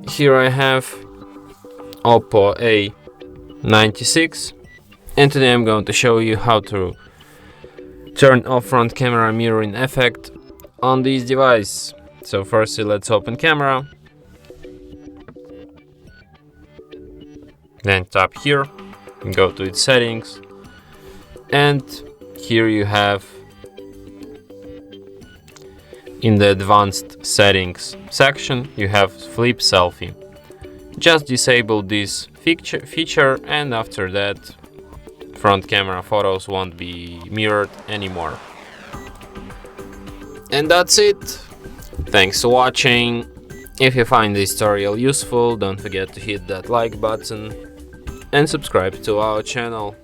Here I have OPPO A96, and today I'm going to show you how to turn off front camera mirroring effect on this device. So firstly, let's open camera, then tap here and go to its settings, and here you have in the advanced settings section you have flip selfie. Just disable this feature, and after that front camera photos won't be mirrored anymore. And that's it. Thanks for watching. If you find this tutorial useful, don't forget to hit that like button and subscribe to our channel.